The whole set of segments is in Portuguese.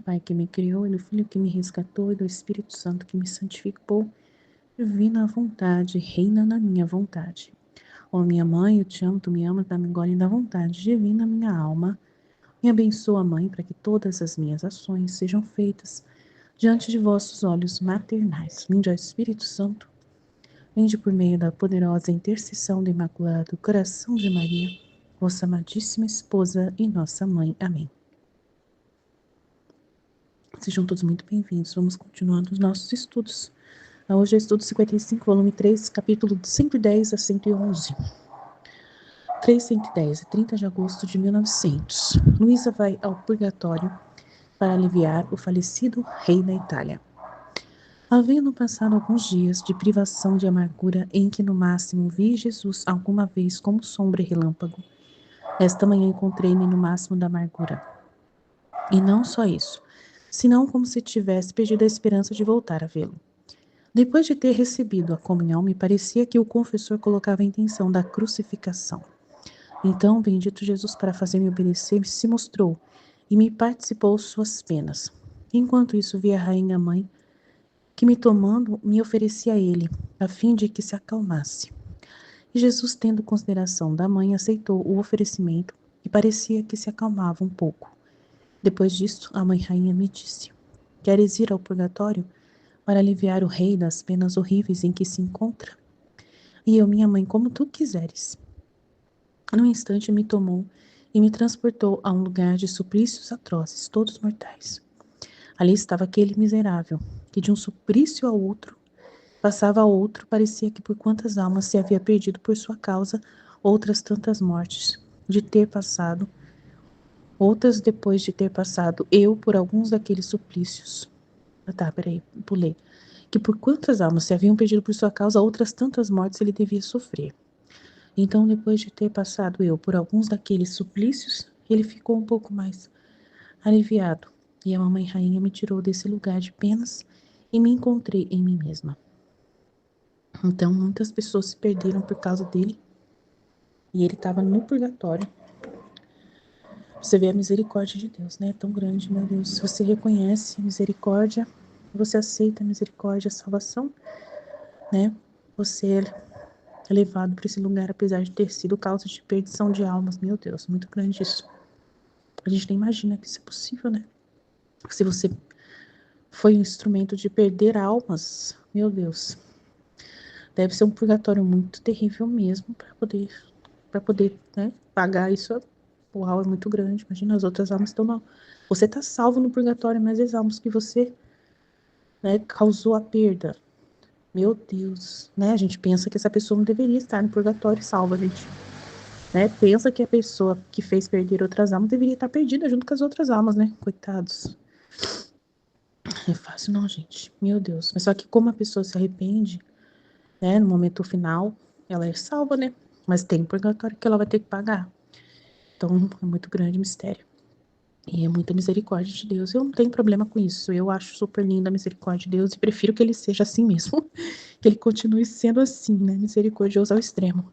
Pai que me criou, e do Filho que me resgatou, e do Espírito Santo que me santificou. Divina vontade, reina na minha vontade. Ó minha mãe, eu te amo, tu me amas, dá-me engole da vontade divina minha alma. Me abençoa, Mãe, para que todas as minhas ações sejam feitas diante de vossos olhos maternais. Vinde ao Espírito Santo, vinde por meio da poderosa intercessão do Imaculado Coração de Maria, vossa amadíssima esposa e nossa mãe. Amém. Sejam todos muito bem-vindos. Vamos continuando os nossos estudos. Hoje é o estudo 55, volume 3, capítulo 110 a 111. 310, 30 de agosto de 1900. Luísa vai ao purgatório para aliviar o falecido rei da Itália. Havendo passado alguns dias de privação de amargura em que no máximo vi Jesus alguma vez como sombra e relâmpago, esta manhã encontrei-me no máximo da amargura. E não só isso, senão como se tivesse perdido a esperança de voltar a vê-lo. Depois de ter recebido a comunhão, me parecia que o confessor colocava a intenção da crucificação. Então, bendito Jesus, para fazer-me obedecer, se mostrou e me participou suas penas. Enquanto isso, vi a rainha mãe, que me tomando, me oferecia a ele, a fim de que se acalmasse. E Jesus, tendo consideração da mãe, aceitou o oferecimento e parecia que se acalmava um pouco. Depois disto, a mãe rainha me disse: queres ir ao purgatório para aliviar o rei das penas horríveis em que se encontra? E eu, minha mãe, como tu quiseres. Num instante me tomou e me transportou a um lugar de suplícios atrozes, todos mortais. Ali estava aquele miserável, que de um suplício ao outro, passava a outro, parecia que por quantas almas se havia perdido por sua causa, outras tantas mortes, de ter passado, outras depois de ter passado eu por alguns daqueles suplícios. Pulei. Que por quantas almas se haviam perdido por sua causa, outras tantas mortes ele devia sofrer. Então, depois de ter passado eu por alguns daqueles suplícios, ele ficou um pouco mais aliviado, e a mamãe rainha me tirou desse lugar de penas e me encontrei em mim mesma. Então, muitas pessoas se perderam por causa dele, e ele estava no purgatório. Você vê a misericórdia de Deus, né? É tão grande, meu Deus. Se você reconhece a misericórdia, você aceita a misericórdia, a salvação, né? Você é levado para esse lugar, apesar de ter sido causa de perdição de almas. Meu Deus, muito grande isso. A gente nem imagina que isso é possível, né? Se você foi um instrumento de perder almas, meu Deus, deve ser um purgatório muito terrível mesmo para poder, né, pagar isso. Uau, é muito grande. Imagina, as outras almas estão mal. Você está salvo no purgatório, mas as almas que você, né, causou a perda. Meu Deus, né? A gente pensa que essa pessoa não deveria estar no purgatório salva, gente. Né? Pensa que a pessoa que fez perder outras almas deveria estar perdida junto com as outras almas, né? Coitados. Não é fácil não, gente. Meu Deus. Mas só que como a pessoa se arrepende, né? No momento final, ela é salva, né? Mas tem purgatório que ela vai ter que pagar. Então, é muito grande o mistério. E é muita misericórdia de Deus. Eu não tenho problema com isso. Eu acho super linda a misericórdia de Deus e prefiro que ele seja assim mesmo. Que ele continue sendo assim, né? Misericordioso ao extremo.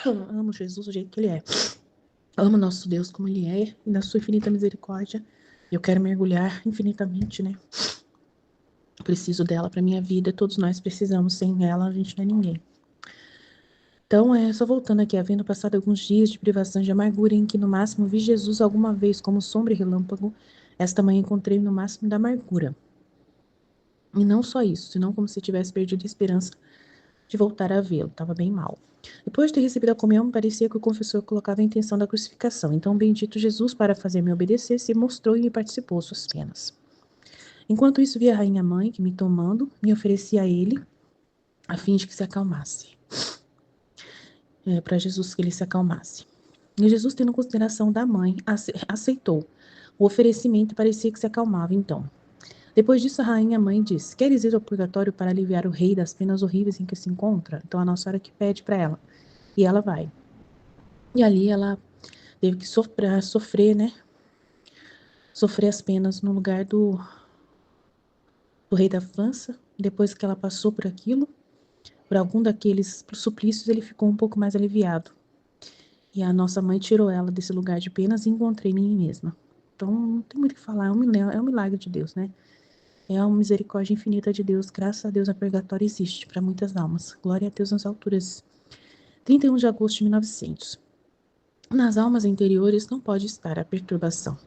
Amo Jesus do jeito que ele é. Amo nosso Deus como ele é e na sua infinita misericórdia. Eu quero mergulhar infinitamente, né? Preciso dela para minha vida. Todos nós precisamos. Sem ela, a gente não é ninguém. Então, só voltando aqui, havendo passado alguns dias de privação de amargura, em que no máximo vi Jesus alguma vez como sombra e relâmpago, esta manhã encontrei no máximo da amargura. E não só isso, senão como se tivesse perdido a esperança de voltar a vê-lo. Estava bem mal. Depois de ter recebido a comunhão, me parecia que o confessor colocava a intenção da crucificação. Então, bendito Jesus, para fazer-me obedecer, se mostrou e me participou suas penas. Enquanto isso, vi a rainha mãe, que me tomando, me oferecia a ele, a fim de que se acalmasse. Para Jesus que ele se acalmasse. E Jesus, tendo consideração da mãe, aceitou o oferecimento e parecia que se acalmava então. Depois disso, a rainha mãe disse: queres ir ao purgatório para aliviar o rei das penas horríveis em que se encontra? Então a Nossa Senhora que pede para ela. E ela vai. E ali ela teve que sofrer, né? Sofrer as penas no lugar do rei da França. Depois que ela passou por aquilo, por algum daqueles suplícios, ele ficou um pouco mais aliviado. E a nossa mãe tirou ela desse lugar de penas e encontrei em mim mesma. Então, não tem muito o que falar, é um milagre de Deus, né? É uma misericórdia infinita de Deus. Graças a Deus, a purgatório existe para muitas almas. Glória a Deus nas alturas. 31 de agosto de 1900. Nas almas interiores não pode estar a perturbação.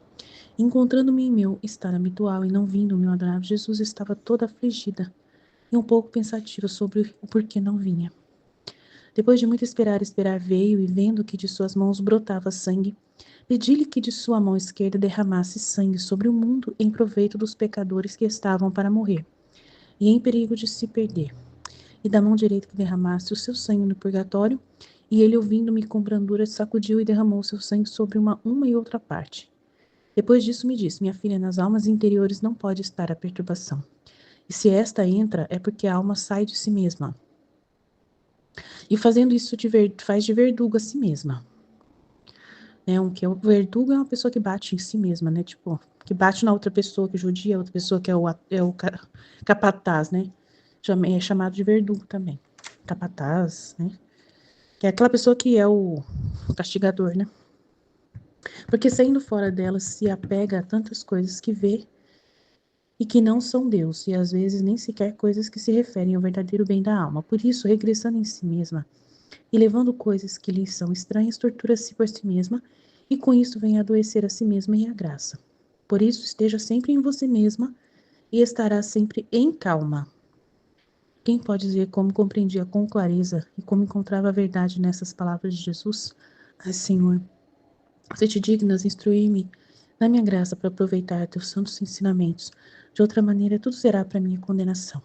Encontrando-me em meu estado habitual e não vindo o meu adorável Jesus, estava toda afligida e um pouco pensativa sobre o porquê não vinha. Depois de muito esperar, veio e, vendo que de suas mãos brotava sangue, pedi-lhe que de sua mão esquerda derramasse sangue sobre o mundo em proveito dos pecadores que estavam para morrer e em perigo de se perder, e da mão direita que derramasse o seu sangue no purgatório, e ele, ouvindo-me com brandura, sacudiu e derramou seu sangue sobre uma e outra parte. Depois disso me disse: minha filha, nas almas interiores não pode estar a perturbação. E se esta entra, é porque a alma sai de si mesma. E fazendo isso faz de verdugo a si mesma. O verdugo é uma pessoa que bate em si mesma, né? Tipo, que bate na outra pessoa, que judia a outra pessoa, que é o capataz, né? É chamado de verdugo também. Capataz, né? Que é aquela pessoa que é o castigador, né? Porque saindo fora dela se apega a tantas coisas que vê e que não são Deus, e às vezes nem sequer coisas que se referem ao verdadeiro bem da alma. Por isso, regressando em si mesma e levando coisas que lhe são estranhas, tortura-se por si mesma, e com isso vem adoecer a si mesma e a graça. Por isso, esteja sempre em você mesma e estará sempre em calma. Quem pode dizer como compreendia com clareza e como encontrava a verdade nessas palavras de Jesus? Ai, Senhor, se te dignas instruir-me na minha graça para aproveitar teus santos ensinamentos, de outra maneira tudo será para minha condenação.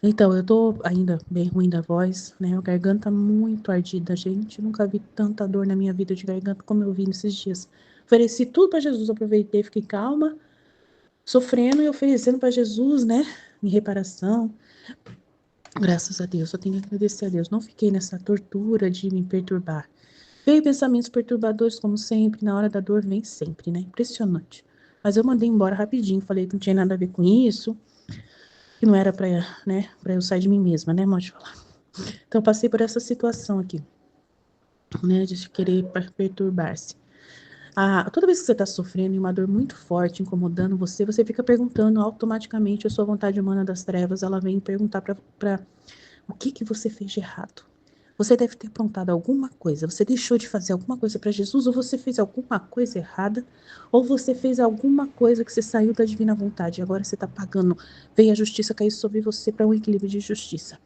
Então, eu tô ainda bem ruim da voz, né? A garganta muito ardida, gente. Nunca vi tanta dor na minha vida de garganta como eu vi nesses dias. Ofereci tudo para Jesus, aproveitei, fiquei calma, sofrendo e oferecendo para Jesus, né? Minha reparação. Graças a Deus, eu tenho que agradecer a Deus. Não fiquei nessa tortura de me perturbar. Veio pensamentos perturbadores, como sempre, na hora da dor vem sempre, né? Impressionante. Mas eu mandei embora rapidinho, falei que não tinha nada a ver com isso, que não era pra, né, pra eu sair de mim mesma, né, modo de falar. Então, eu passei por essa situação aqui, né, de querer perturbar-se. Toda vez que você está sofrendo em uma dor muito forte, incomodando você, você fica perguntando automaticamente a sua vontade humana das trevas, ela vem perguntar para o que você fez de errado. Você deve ter aprontado alguma coisa, você deixou de fazer alguma coisa para Jesus, ou você fez alguma coisa errada, ou você fez alguma coisa que você saiu da divina vontade, e agora você está pagando, veio a justiça cair sobre você para um equilíbrio de justiça.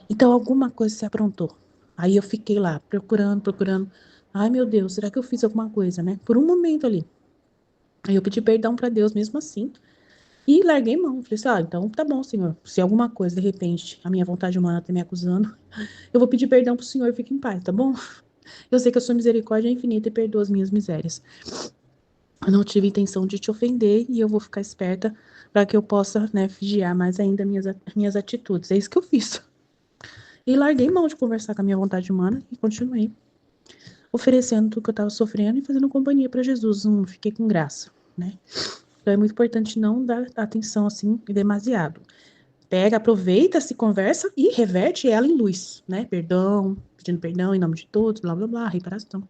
Então, alguma coisa você aprontou. Aí eu fiquei lá, procurando. Ai, meu Deus, será que eu fiz alguma coisa, né? Por um momento ali. Aí eu pedi perdão para Deus mesmo assim. E larguei mão. Falei assim, então tá bom, Senhor. Se alguma coisa, de repente, a minha vontade humana tá me acusando, eu vou pedir perdão pro Senhor e fique em paz, tá bom? Eu sei que a sua misericórdia é infinita e perdoa as minhas misérias. Eu não tive intenção de te ofender e eu vou ficar esperta para que eu possa, né, vigiar mais ainda minhas atitudes. É isso que eu fiz. E larguei mão de conversar com a minha vontade humana e continuei oferecendo tudo que eu estava sofrendo e fazendo companhia para Jesus. Não fiquei com graça, né? Então é muito importante não dar atenção assim demasiado. Pega, aproveita, se conversa e reverte ela em luz, né? Perdão, pedindo perdão em nome de todos, blá blá blá, reparação.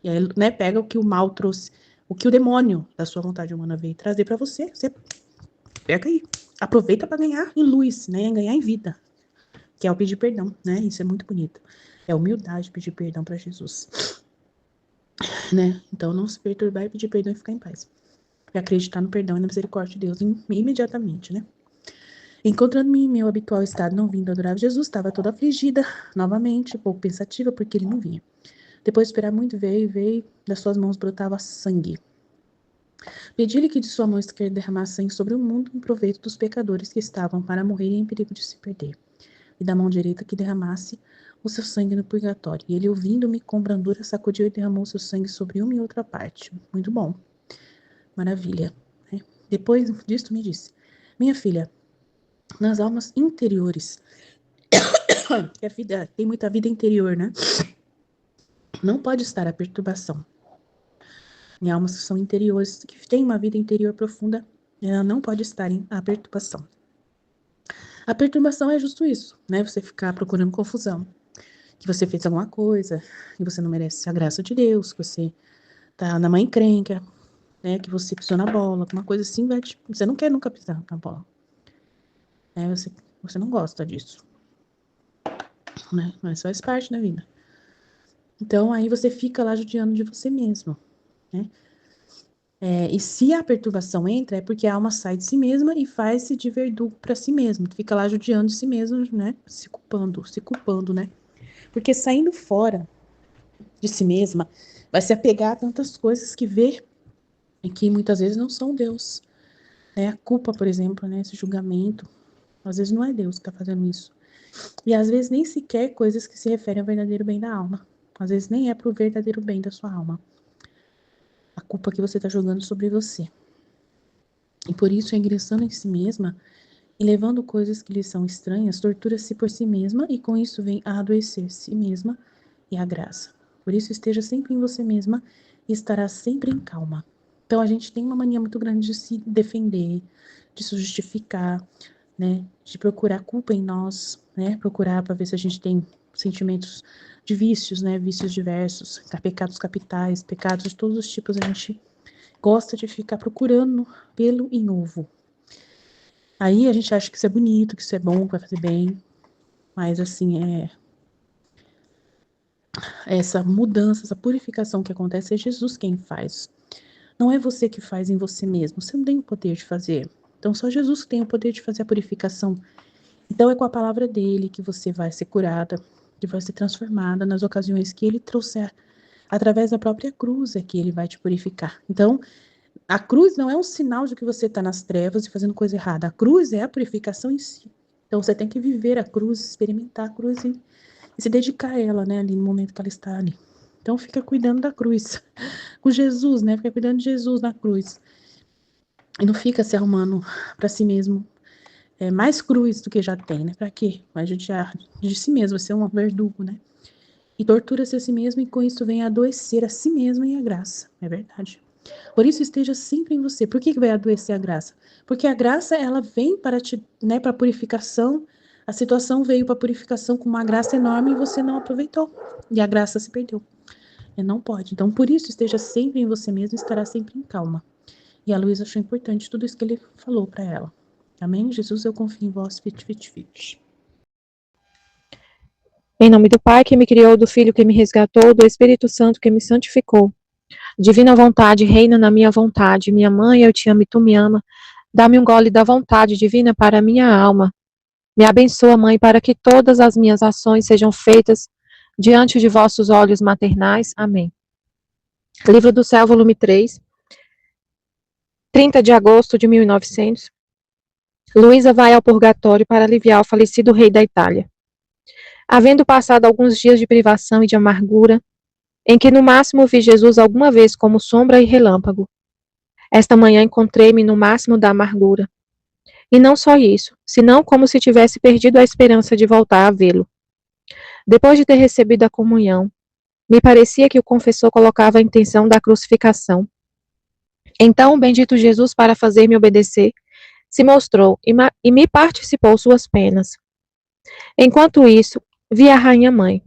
E aí, né, pega o que o mal trouxe, o que o demônio da sua vontade humana veio trazer para você, você pega aí. Aproveita para ganhar em luz, né? Ganhar em vida, que é o pedir perdão, né? Isso é muito bonito. É humildade pedir perdão para Jesus, né? Então não se perturbar e pedir perdão e ficar em paz. E acreditar no perdão e na misericórdia de Deus imediatamente, né? Encontrando-me em meu habitual estado, não vindo adorar Jesus, estava toda afligida, novamente, pouco pensativa, porque ele não vinha. Depois de esperar muito, veio, das suas mãos brotava sangue. Pedi-lhe que de sua mão esquerda derramasse sangue sobre o mundo em proveito dos pecadores que estavam para morrer e em perigo de se perder, e da mão direita que derramasse o seu sangue no purgatório. E ele, ouvindo-me com brandura, sacudiu e derramou seu sangue sobre uma e outra parte. Muito bom. Maravilha. Né? Depois disto me disse, minha filha, nas almas interiores, que a vida tem muita vida interior, né? Não pode estar a perturbação. Em almas que são interiores, que têm uma vida interior profunda, ela não pode estar em a perturbação. A perturbação é justo isso, né? Você ficar procurando confusão. Que você fez alguma coisa, que você não merece a graça de Deus, que você tá na mãe encrenca, né, que você pisou na bola, alguma coisa assim, você não quer nunca pisar na bola. Você não gosta disso, né? Mas faz parte da vida. Então, aí você fica lá judiando de você mesmo, né? E se a perturbação entra, é porque a alma sai de si mesma e faz-se de verdugo para si mesma. Fica lá judiando de si mesmo, né? Se culpando, né? Porque saindo fora de si mesma, vai se apegar a tantas coisas que vê e que muitas vezes não são Deus. Né? A culpa, por exemplo, né? Esse julgamento, às vezes não é Deus que está fazendo isso. E às vezes nem sequer coisas que se referem ao verdadeiro bem da alma. Às vezes nem é para o verdadeiro bem da sua alma. A culpa que você está jogando sobre você. E por isso, ingressando em si mesma e levando coisas que lhe são estranhas, tortura-se por si mesma e com isso vem a adoecer si mesma e a graça. Por isso, esteja sempre em você mesma e estará sempre em calma. Então, a gente tem uma mania muito grande de se defender, de se justificar, né? De procurar culpa em nós, né? Procurar para ver se a gente tem sentimentos de vícios, né? Vícios diversos, pecados capitais, pecados de todos os tipos. A gente gosta de ficar procurando pelo em ovo. Aí a gente acha que isso é bonito, que isso é bom, que vai fazer bem. Mas assim, essa mudança, essa purificação que acontece é Jesus quem faz. Não é você que faz em você mesmo. Você não tem o poder de fazer. Então só Jesus tem o poder de fazer a purificação. Então é com a palavra dele que você vai ser curada, que vai ser transformada nas ocasiões que ele trouxer. Através da própria cruz é que ele vai te purificar. Então, a cruz não é um sinal de que você está nas trevas e fazendo coisa errada. A cruz é a purificação em si. Então você tem que viver a cruz, experimentar a cruz e se dedicar a ela, né, ali no momento que ela está ali. Então fica cuidando da cruz. Com Jesus, né? Fica cuidando de Jesus na cruz. E não fica se arrumando para si mesmo mais cruz do que já tem, né? Para quê? Vai judiar de si mesmo, vai ser um verdugo, né? E tortura-se a si mesmo e com isso vem adoecer a si mesmo e a graça. É verdade. Por isso esteja sempre em você. Por que vai adoecer a graça? Porque a graça, ela vem para né, para purificação. A situação veio para purificação com uma graça enorme e você não aproveitou. E a graça se perdeu. Não pode. Então, por isso, esteja sempre em você mesmo e estará sempre em calma. E a Luísa achou importante tudo isso que ele falou para ela. Amém? Jesus, eu confio em vós, fit, fit, fit. Em nome do Pai que me criou, do Filho que me resgatou, do Espírito Santo que me santificou. Divina vontade, reina na minha vontade. Minha mãe, eu te amo e tu me ama. Dá-me um gole da vontade divina para a minha alma. Me abençoa, Mãe, para que todas as minhas ações sejam feitas diante de vossos olhos maternais. Amém. Livro do Céu, volume 3, 30 de agosto de 1900. Luísa vai ao purgatório para aliviar o falecido rei da Itália. Havendo passado alguns dias de privação e de amargura, em que no máximo vi Jesus alguma vez como sombra e relâmpago, esta manhã encontrei-me no máximo da amargura. E não só isso, senão como se tivesse perdido a esperança de voltar a vê-lo. Depois de ter recebido a comunhão, me parecia que o confessor colocava a intenção da crucificação. Então o bendito Jesus, para fazer-me obedecer, se mostrou e me participou suas penas. Enquanto isso, vi a rainha mãe,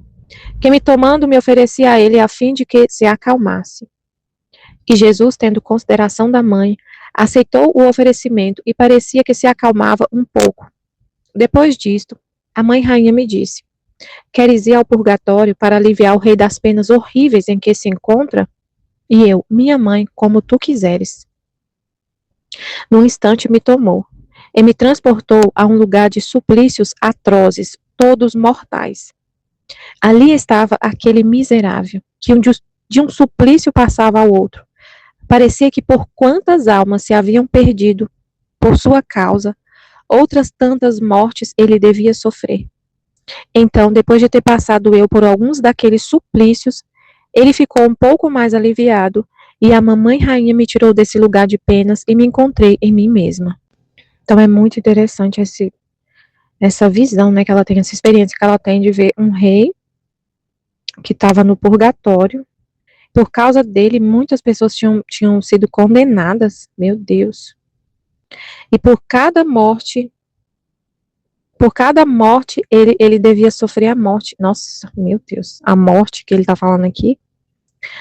que me tomando me oferecia a ele a fim de que se acalmasse. E Jesus, tendo consideração da mãe, aceitou o oferecimento e parecia que se acalmava um pouco. Depois disto, a mãe rainha me disse: Queres ir ao purgatório para aliviar o rei das penas horríveis em que se encontra? E eu, minha mãe, como tu quiseres. Num instante me tomou e me transportou a um lugar de suplícios atrozes, todos mortais. Ali estava aquele miserável, que de um suplício passava ao outro. Parecia que por quantas almas se haviam perdido por sua causa, outras tantas mortes ele devia sofrer. Então, depois de ter passado eu por alguns daqueles suplícios, ele ficou um pouco mais aliviado e a mamãe rainha me tirou desse lugar de penas e me encontrei em mim mesma. Então é muito interessante essa visão, né, que ela tem, essa experiência que ela tem de ver um rei que estava no purgatório. Por causa dele, muitas pessoas tinham sido condenadas, meu Deus. E por cada morte, ele devia sofrer a morte. Nossa, meu Deus, a morte que ele está falando aqui,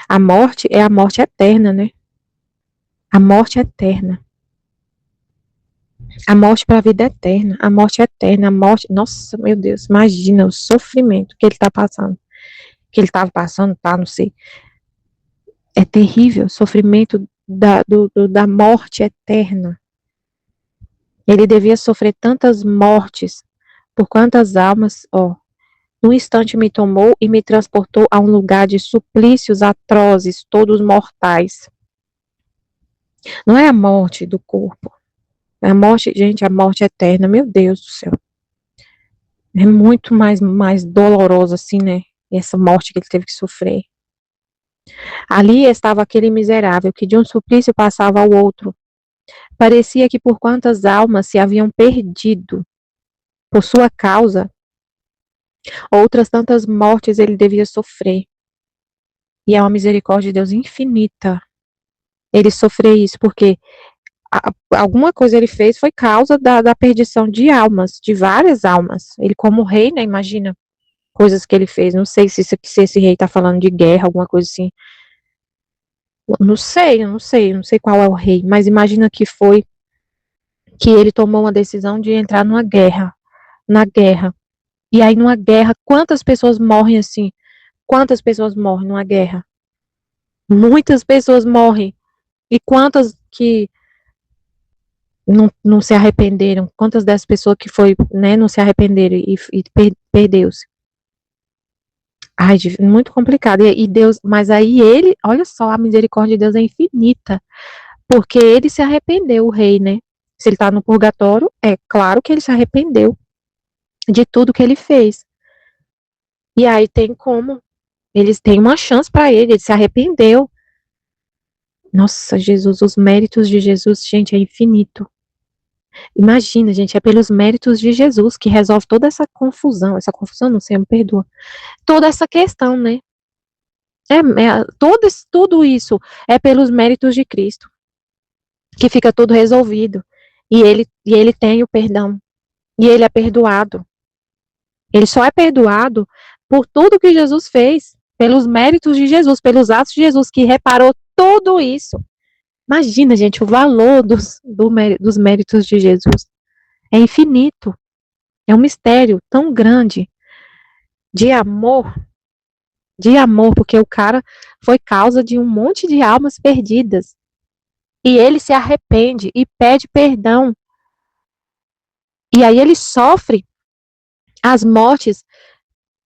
a morte é a morte eterna, né? A morte eterna. A morte para a vida eterna. A morte eterna. A morte. Nossa, meu Deus. Imagina o sofrimento que ele está passando. Que ele estava passando, tá? Não sei. É terrível. O sofrimento da morte eterna. Ele devia sofrer tantas mortes. Por quantas almas, ó. Num instante me tomou e me transportou a um lugar de suplícios atrozes, todos mortais. Não é a morte do corpo. É a morte, gente, a morte eterna. Meu Deus do céu. É muito mais doloroso, assim, né? Essa morte que ele teve que sofrer. Ali estava aquele miserável que de um suplício passava ao outro. Parecia que por quantas almas se haviam perdido por sua causa, outras tantas mortes ele devia sofrer. E é uma misericórdia de Deus infinita ele sofrer isso, porque alguma coisa ele fez foi causa da perdição de almas, de várias almas. Ele como rei, né, imagina coisas que ele fez. Não sei se esse rei está falando de guerra, alguma coisa assim. Não sei qual é o rei, mas imagina que foi que ele tomou uma decisão de entrar na guerra. E aí numa guerra, quantas pessoas morrem assim? Quantas pessoas morrem numa guerra? Muitas pessoas morrem. E quantas que não se arrependeram? Quantas dessas pessoas que foi, né, não se arrependeram e perdeu-se? Ai, muito complicado. E Deus, mas aí ele, olha só, a misericórdia de Deus é infinita, porque ele se arrependeu, o rei, né? Se ele está no purgatório, é claro que ele se arrependeu de tudo que ele fez. E aí tem como, eles têm uma chance para ele se arrependeu. Nossa, Jesus, os méritos de Jesus, gente, é infinito. Imagina, gente, é pelos méritos de Jesus que resolve toda essa confusão, não sei, me perdoa, toda essa questão, né? Tudo isso é pelos méritos de Cristo, que fica tudo resolvido. E ele tem o perdão. E ele é perdoado. Ele só é perdoado por tudo que Jesus fez, pelos méritos de Jesus, pelos atos de Jesus, que reparou tudo isso. Imagina, gente, o valor dos méritos de Jesus. É infinito. É um mistério tão grande de amor, porque o cara foi causa de um monte de almas perdidas. E ele se arrepende e pede perdão. E aí ele sofre as mortes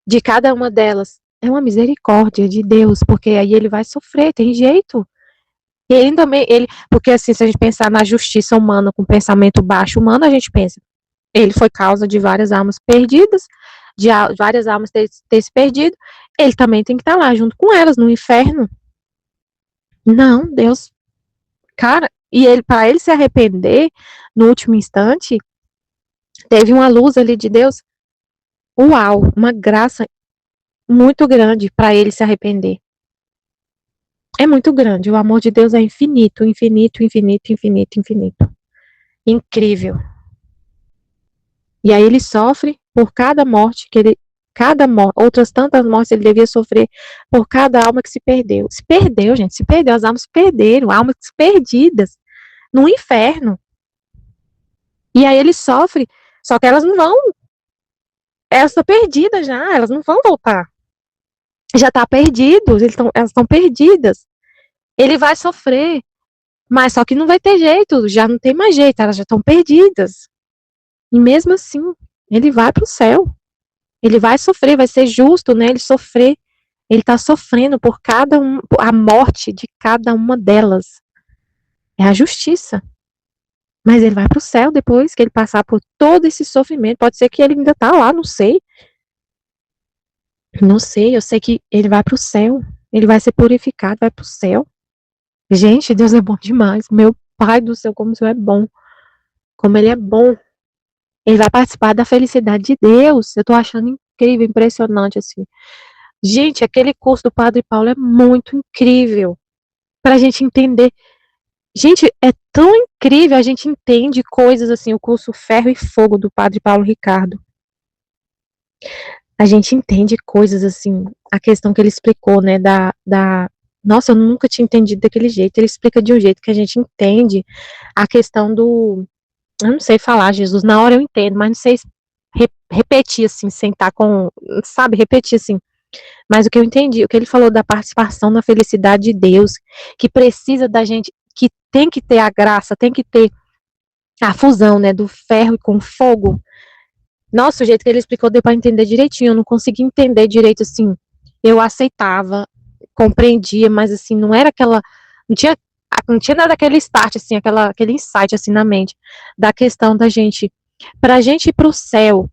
de cada uma delas. É uma misericórdia de Deus, porque aí ele vai sofrer, tem jeito. E ele também, porque assim, se a gente pensar na justiça humana, com pensamento baixo humano, a gente pensa, ele foi causa de várias almas perdidas, de várias almas ter se perdido, ele também tem que estar lá junto com elas, no inferno. Não, Deus, cara, e ele, para ele se arrepender, no último instante, teve uma luz ali de Deus, uau, uma graça muito grande para ele se arrepender. É muito grande, o amor de Deus é infinito, infinito, infinito, infinito, infinito. Incrível. E aí ele sofre por cada morte outras tantas mortes ele devia sofrer por cada alma que se perdeu. Se perdeu, gente, se perdeu, as almas se perderam, almas perdidas no inferno. E aí ele sofre, só que elas não vão, elas estão perdidas já, elas não vão voltar. Já está perdido, elas estão perdidas. Ele vai sofrer, mas só que não vai ter jeito, já não tem mais jeito, elas já estão perdidas. E mesmo assim, ele vai para o céu. Ele vai sofrer, vai ser justo, né? Ele sofrer. Ele está sofrendo por a morte de cada uma delas. É a justiça. Mas ele vai para o céu depois que ele passar por todo esse sofrimento. Pode ser que ele ainda está lá, não sei. Não sei, eu sei que ele vai para o céu. Ele vai ser purificado, vai para o céu. Gente, Deus é bom demais. Meu Pai do céu, como o Senhor é bom. Como ele é bom. Ele vai participar da felicidade de Deus. Eu tô achando incrível, impressionante, assim. Gente, aquele curso do Padre Paulo é muito incrível. Pra gente entender. Gente, é tão incrível, a gente entende coisas assim, o curso Ferro e Fogo do Padre Paulo Ricardo. A gente entende coisas assim, a questão que ele explicou, né, Nossa, eu nunca tinha entendido daquele jeito. Ele explica de um jeito que a gente entende a questão do. Eu não sei falar, Jesus. Na hora eu entendo, mas não sei repetir assim, sentar com. Sabe, repetir assim. Mas o que eu entendi, o que ele falou da participação na felicidade de Deus, que precisa da gente, que tem que ter a graça, tem que ter a fusão, né, do ferro com fogo. Nossa, o jeito que ele explicou deu para entender direitinho. Eu não consegui entender direito assim. Eu aceitava, compreendia, mas assim, não era aquela. Não tinha nada daquele start, assim, aquele insight assim na mente. Da questão da gente. Pra gente ir pro céu,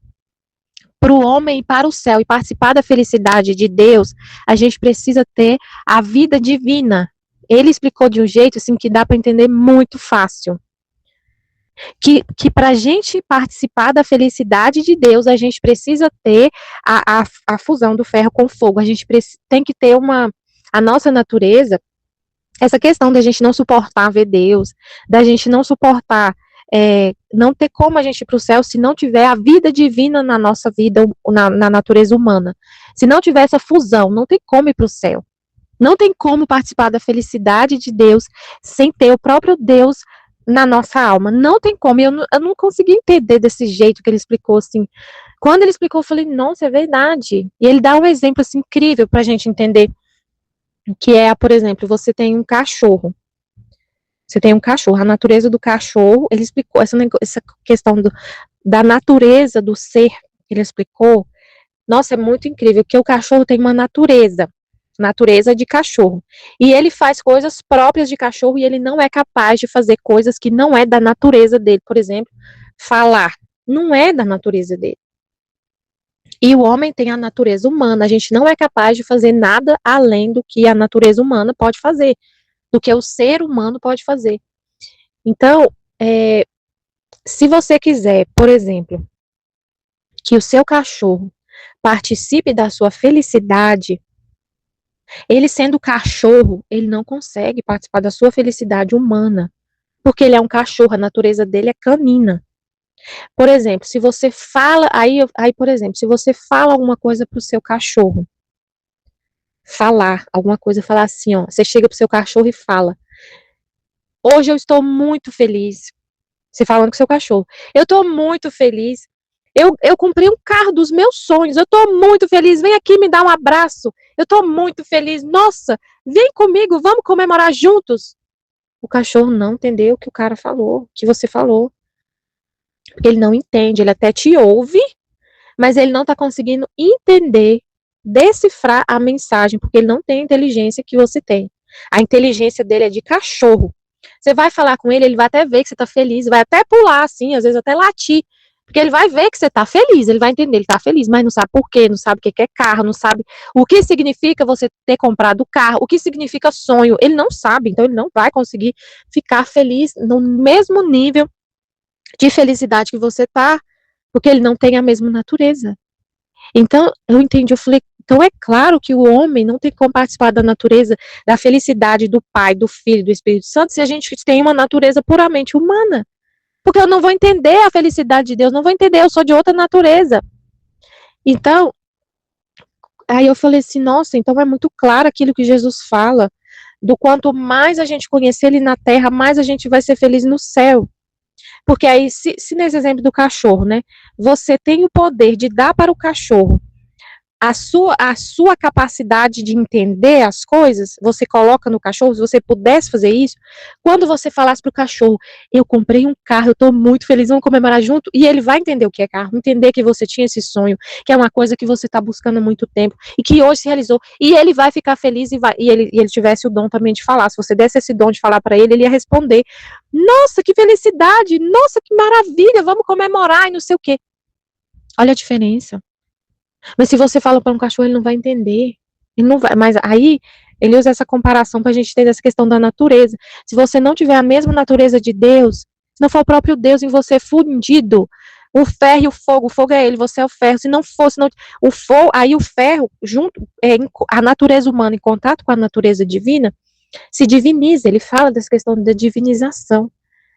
pro homem ir para o céu e participar da felicidade de Deus, a gente precisa ter a vida divina. Ele explicou de um jeito assim que dá para entender muito fácil que para a gente participar da felicidade de Deus, a gente precisa ter a fusão do ferro com o fogo. A gente tem que ter a nossa natureza, essa questão da gente não suportar ver Deus, da gente não suportar, não ter como a gente ir para o céu se não tiver a vida divina na nossa vida, na natureza humana. Se não tiver essa fusão, não tem como ir para o céu. Não tem como participar da felicidade de Deus sem ter o próprio Deus na nossa alma. Não tem como. Eu não consegui entender desse jeito que ele explicou, assim. Quando ele explicou, eu falei, nossa, é verdade. E ele dá um exemplo, assim, incrível pra gente entender. Que é, por exemplo, você tem um cachorro. Você tem um cachorro. A natureza do cachorro, ele explicou essa questão da natureza do ser, ele explicou. Nossa, é muito incrível, que o cachorro tem uma natureza de cachorro. E ele faz coisas próprias de cachorro e ele não é capaz de fazer coisas que não é da natureza dele. Por exemplo, falar. Não é da natureza dele. E o homem tem a natureza humana. A gente não é capaz de fazer nada além do que a natureza humana pode fazer, do que o ser humano pode fazer. Então, se você quiser, por exemplo, que o seu cachorro participe da sua felicidade, ele sendo cachorro, ele não consegue participar da sua felicidade humana, porque ele é um cachorro, a natureza dele é canina. Por exemplo, se você fala, por exemplo, se você fala alguma coisa pro seu cachorro, falar alguma coisa, falar assim, ó, você chega pro seu cachorro e fala, hoje eu estou muito feliz, você falando com seu cachorro, eu estou muito feliz, eu comprei um carro dos meus sonhos, eu estou muito feliz, vem aqui me dar um abraço, eu estou muito feliz, nossa, vem comigo, vamos comemorar juntos. O cachorro não entendeu o que o cara falou, o que você falou. Ele não entende, ele até te ouve, mas ele não está conseguindo entender, decifrar a mensagem, porque ele não tem a inteligência que você tem. A inteligência dele é de cachorro. Você vai falar com ele, ele vai até ver que você está feliz, vai até pular assim, às vezes até latir, porque ele vai ver que você está feliz, ele vai entender, ele está feliz, mas não sabe por quê, não sabe o que é carro, não sabe o que significa você ter comprado o carro, o que significa sonho, ele não sabe, então ele não vai conseguir ficar feliz no mesmo nível de felicidade que você tá, porque ele não tem a mesma natureza. Então, eu entendi, eu falei, então é claro que o homem não tem como participar da natureza, da felicidade do Pai, do Filho, do Espírito Santo, se a gente tem uma natureza puramente humana. Porque eu não vou entender a felicidade de Deus, não vou entender, eu sou de outra natureza. Então, aí eu falei assim, nossa, então é muito claro aquilo que Jesus fala, do quanto mais a gente conhecer Ele na terra, mais a gente vai ser feliz no céu. Porque aí, se nesse exemplo do cachorro, né, você tem o poder de dar para o cachorro a sua capacidade de entender as coisas, você coloca no cachorro, se você pudesse fazer isso, quando você falasse para o cachorro, eu comprei um carro, eu estou muito feliz, vamos comemorar junto, e ele vai entender o que é carro, entender que você tinha esse sonho, que é uma coisa que você está buscando há muito tempo, e que hoje se realizou, e ele vai ficar feliz, e ele tivesse o dom também de falar, se você desse esse dom de falar para ele, ele ia responder, nossa, que felicidade, nossa, que maravilha, vamos comemorar, e não sei o quê. Olha a diferença. Mas se você fala para um cachorro, ele não vai entender. Ele não vai. Mas aí ele usa essa comparação para a gente ter essa questão da natureza. Se você não tiver a mesma natureza de Deus, se não for o próprio Deus em você fundido, o ferro e o fogo é ele, você é o ferro. Se não for, o fogo, aí o ferro junto, a natureza humana em contato com a natureza divina, se diviniza. Ele fala dessa questão da divinização.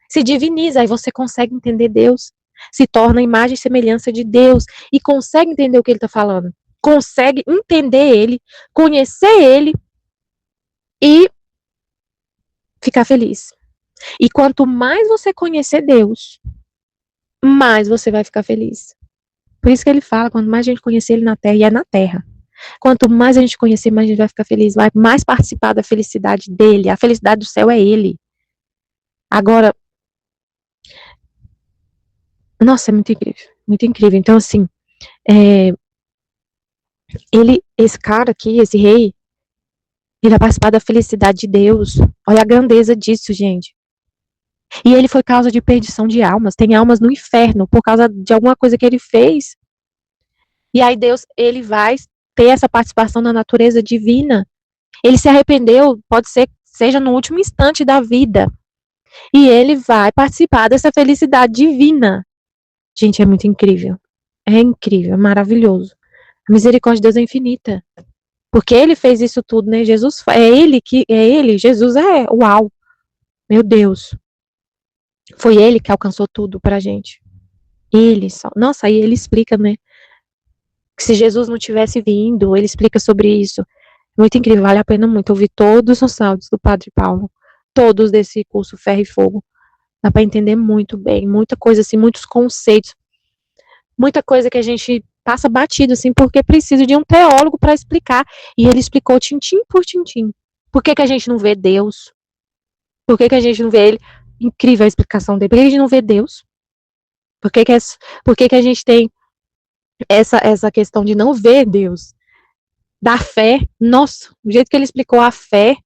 Se diviniza, aí você consegue entender Deus, se torna a imagem e semelhança de Deus e consegue entender o que ele está falando, consegue entender ele, conhecer ele e ficar feliz. E quanto mais você conhecer Deus, mais você vai ficar feliz. Por isso que ele fala, quanto mais a gente conhecer ele na terra, e é na terra. Quanto mais a gente conhecer, mais a gente vai ficar feliz, vai mais participar da felicidade dele. A felicidade do céu é ele. Agora, nossa, é muito incrível. Muito incrível. Então, assim, esse cara aqui, esse rei, ele vai participar da felicidade de Deus. Olha a grandeza disso, gente. E ele foi causa de perdição de almas. Tem almas no inferno por causa de alguma coisa que ele fez. E aí Deus, ele vai ter essa participação na natureza divina. Ele se arrependeu, pode ser que seja no último instante da vida. E ele vai participar dessa felicidade divina. Gente, é muito incrível. É incrível, é maravilhoso. A misericórdia de Deus é infinita. Porque ele fez isso tudo, né? Jesus, Jesus é, uau. Meu Deus. Foi ele que alcançou tudo pra gente. Ele só. Nossa, aí ele explica, né? Que se Jesus não tivesse vindo, ele explica sobre isso. Muito incrível, vale a pena muito ouvir todos os áudios do Padre Paulo. Todos desse curso Ferro e Fogo. Dá pra entender muito bem, muita coisa assim, muitos conceitos. Muita coisa que a gente passa batido, assim, porque precisa de um teólogo para explicar. E ele explicou tintim por tintim. Por que a gente não vê Deus? Por que a gente não vê ele? Incrível a explicação dele. Por que a gente não vê Deus? Por que a gente tem essa questão de não ver Deus? Da fé. Nossa, o jeito que ele explicou a fé.